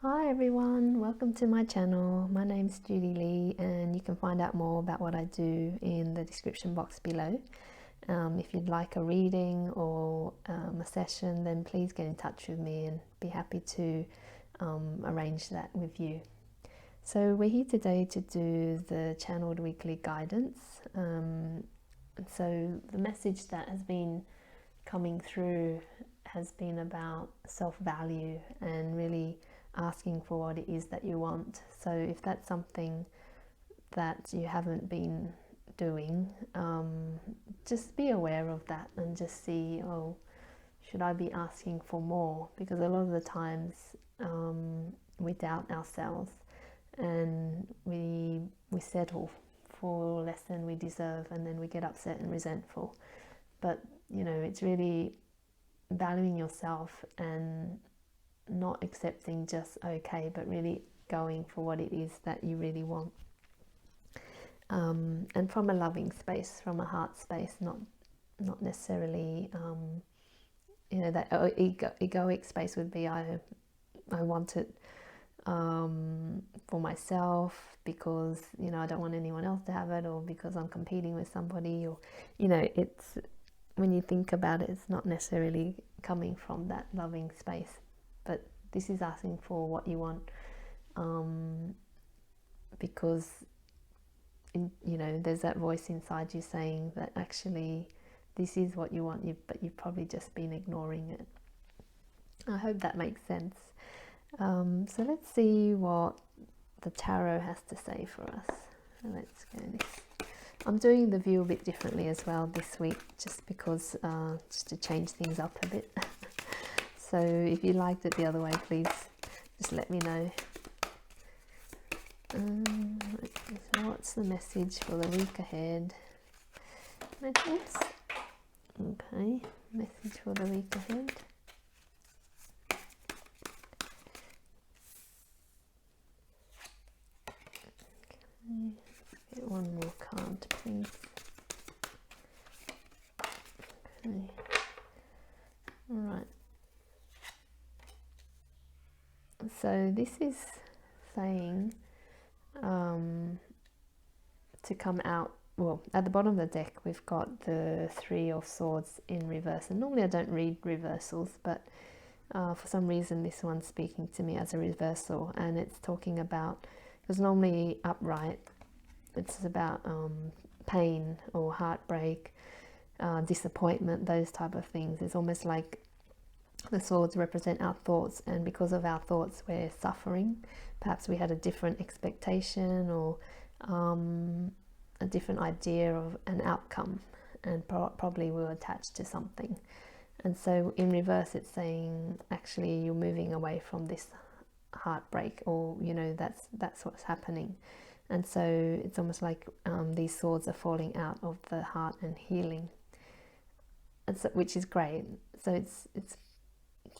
Hi everyone, welcome to my channel. My name's Judy Lee and you can find out more about what I do in the description box below. If you'd like a reading or a session, then please get in touch with me and be happy to arrange that with you. So we're here today to do the channeled weekly guidance. So the message that has been coming through has been about self-value and really asking for what it is that you want. So if that's something that you haven't been doing, just be aware of that and just see, oh, should I be asking for more? Because a lot of the times we doubt ourselves and we settle for less than we deserve, and then we get upset and resentful. But it's really valuing yourself and not accepting just okay, but really going for what it is that you really want, and from a loving space, from a heart space, not necessarily that egoic space would be I want it for myself because I don't want anyone else to have it, or because I'm competing with somebody, or it's, when you think about it, it's not necessarily coming from that loving space. But this is asking for what you want, because there's that voice inside you saying that actually this is what you want, but you've probably just been ignoring it. I hope that makes sense. So let's see what the tarot has to say for us. So let's go this. I'm doing the view a bit differently as well this week, just because just to change things up a bit. So if you liked it the other way, please just let me know. So what's the message for the week ahead? Messages? Okay, message for the week ahead. Okay, get one more card, please. Okay, all right. So this is saying to come out, well, at the bottom of the deck we've got the Three of Swords in reverse, and normally I don't read reversals, but for some reason this one's speaking to me as a reversal, and it's talking about, because normally upright it's about pain or heartbreak, disappointment, those type of things. It's almost like the swords represent our thoughts, and because of our thoughts we're suffering. Perhaps we had a different expectation or a different idea of an outcome, and probably we were attached to something. And so in reverse it's saying actually you're moving away from this heartbreak, or that's what's happening. And so it's almost like these swords are falling out of the heart and healing, which is great. So it's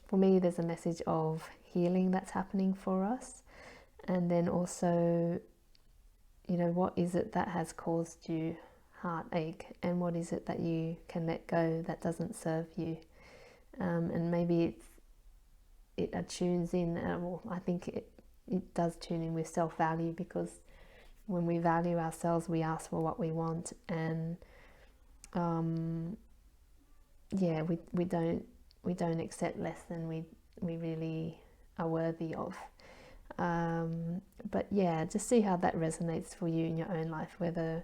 for me, there's a message of healing that's happening for us. And then also, what is it that has caused you heartache, and what is it that you can let go that doesn't serve you? And maybe it attunes in, well, I think it does tune in with self-value, because when we value ourselves, we ask for what we want, and we don't accept less than we really are worthy of. But yeah, just see how that resonates for you in your own life, whether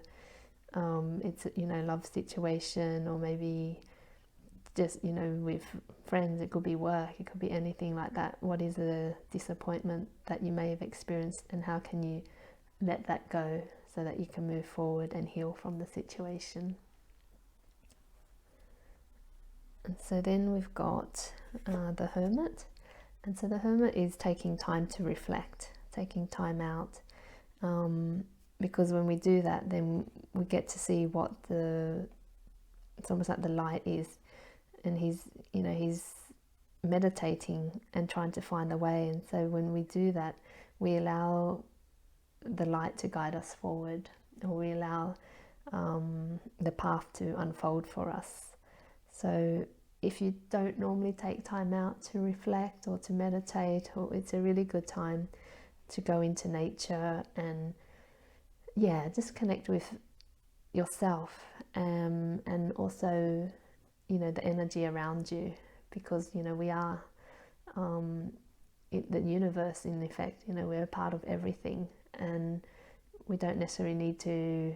it's love situation, or maybe just with friends. It could be work, it could be anything like that. What is the disappointment that you may have experienced, and how can you let that go so that you can move forward and heal from the situation? And so then we've got the Hermit. And so the Hermit is taking time to reflect, taking time out, because when we do that, then we get to see what it's almost like the light is, and he's meditating and trying to find the way. And so when we do that, we allow the light to guide us forward, or we allow the path to unfold for us. So if you don't normally take time out to reflect or to meditate, or it's a really good time to go into nature and just connect with yourself, and also the energy around you, because we are the universe in effect. We're a part of everything, and we don't necessarily need to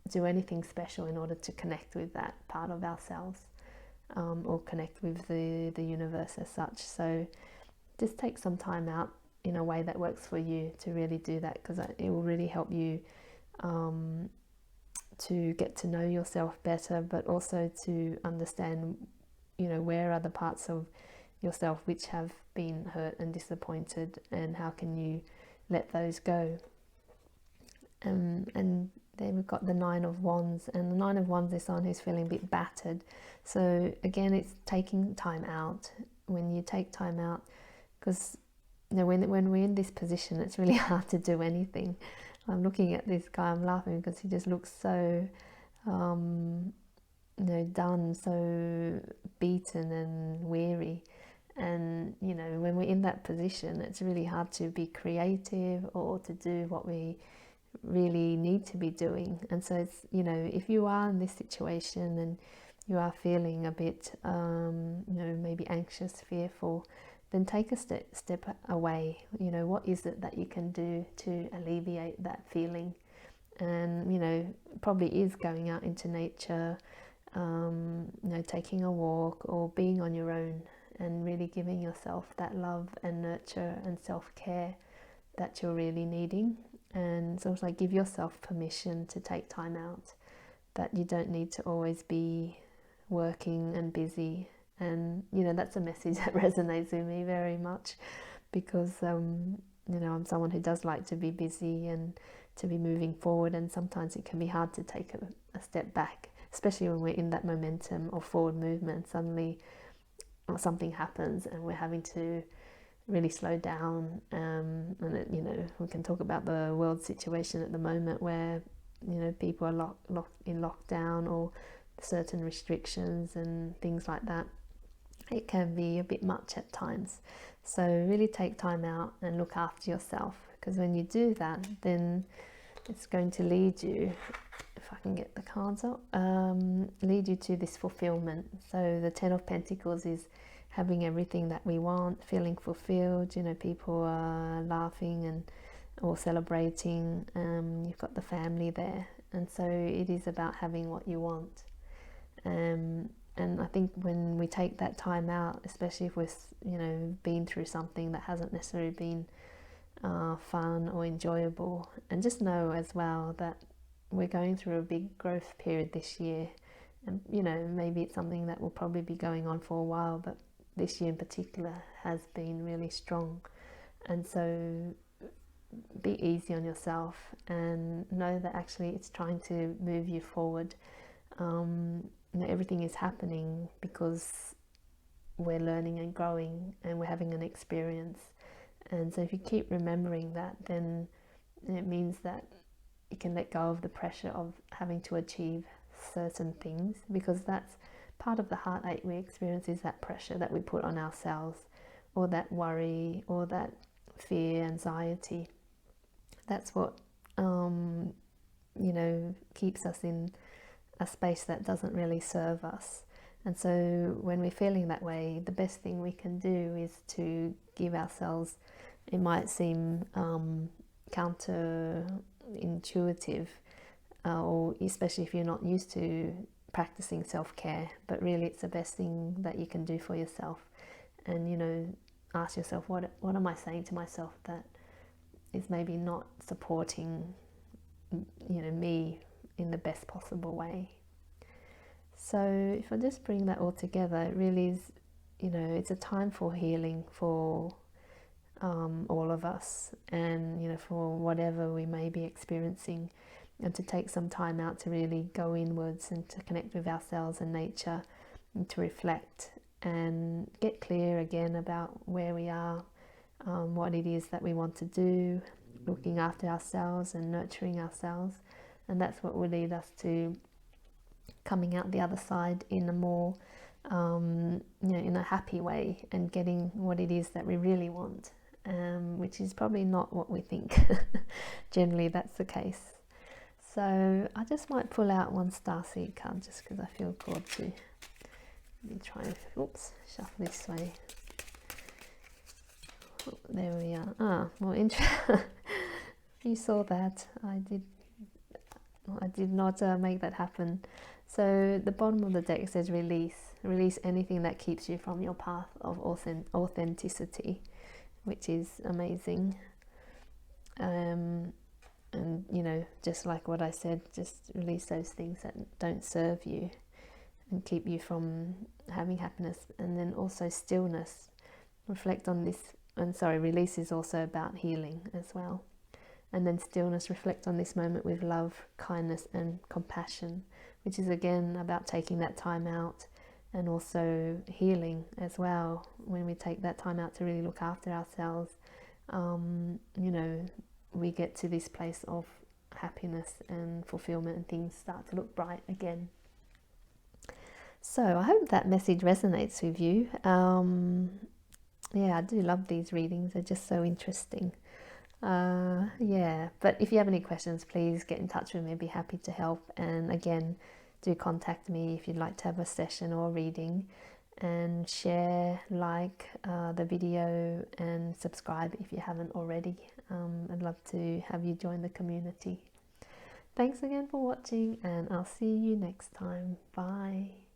do anything special in order to connect with that part of ourselves, or connect with the universe as such. So just take some time out in a way that works for you to really do that, because it will really help you to get to know yourself better, but also to understand where are the parts of yourself which have been hurt and disappointed, and how can you let those go. And then we've got the Nine of Wands, and the Nine of Wands is someone who's feeling a bit battered. So again, it's taking time out. When you take time out, because when we're in this position, it's really hard to do anything. I'm looking at this guy, I'm laughing because he just looks so done, so beaten and weary. And when we're in that position, it's really hard to be creative or to do what we really need to be doing. And so it's if you are in this situation and you are feeling a bit maybe anxious, fearful, then take a step away. What is it that you can do to alleviate that feeling? And probably is going out into nature, taking a walk, or being on your own, and really giving yourself that love and nurture and self-care that you're really needing. And sort of like give yourself permission to take time out, that you don't need to always be working and busy. And that's a message that resonates with me very much, because I'm someone who does like to be busy and to be moving forward, and sometimes it can be hard to take a step back, especially when we're in that momentum of forward movement. Suddenly something happens and we're having to really slow down, and we can talk about the world situation at the moment, where people are locked in lockdown, or certain restrictions and things like that. It can be a bit much at times. So really take time out and look after yourself, because when you do that, then it's going to lead you, if I can get the cards up, lead you to this fulfillment. So the Ten of Pentacles is having everything that we want, feeling fulfilled. People are laughing and or celebrating. You've got the family there, and so it is about having what you want. And I think when we take that time out, especially if we've been through something that hasn't necessarily been fun or enjoyable, and just know as well that we're going through a big growth period this year, and maybe it's something that will probably be going on for a while, but this year in particular has been really strong. And so be easy on yourself, and know that actually it's trying to move you forward. Everything is happening because we're learning and growing, and we're having an experience. And so if you keep remembering that, then it means that you can let go of the pressure of having to achieve certain things, because that's part of the heartache we experience, is that pressure that we put on ourselves, or that worry, or that fear, anxiety. That's what keeps us in a space that doesn't really serve us. And so when we're feeling that way, the best thing we can do is to give ourselves, it might seem counterintuitive, or especially if you're not used to practicing self-care, but really it's the best thing that you can do for yourself. And ask yourself, what am I saying to myself that is maybe not supporting me in the best possible way. So if I just bring that all together, it really is, it's a time for healing for all of us, and for whatever we may be experiencing, and to take some time out to really go inwards and to connect with ourselves and nature, and to reflect and get clear again about where we are, what it is that we want to do, looking after ourselves and nurturing ourselves. And that's what will lead us to coming out the other side in a more you know, in a happy way and getting what it is that we really want, which is probably not what we think. Generally, that's the case. So I just might pull out one starseed card just because I feel called to. Let me try and, oops, shuffle this way. Oh, there we are. Ah, well, you saw that. I did not make that happen. So the bottom of the deck says release anything that keeps you from your path of authenticity, which is amazing. And you know, just like what I said, just release those things that don't serve you and keep you from having happiness. And then also stillness, reflect on this. And sorry, release is also about healing as well. And then stillness, reflect on this moment with love, kindness and compassion, which is again about taking that time out, and also healing as well. When we take that time out to really look after ourselves, you know, we get to this place of happiness and fulfillment, and things start to look bright again. So I hope that message resonates with you. Yeah, I do love these readings. They're just so interesting. Yeah, but if you have any questions, please get in touch with me. I'd be happy to help. And again, do contact me if you'd like to have a session or a reading, and share, like the video, and subscribe if you haven't already. I'd love to have you join the community. Thanks again for watching, and I'll see you next time. Bye.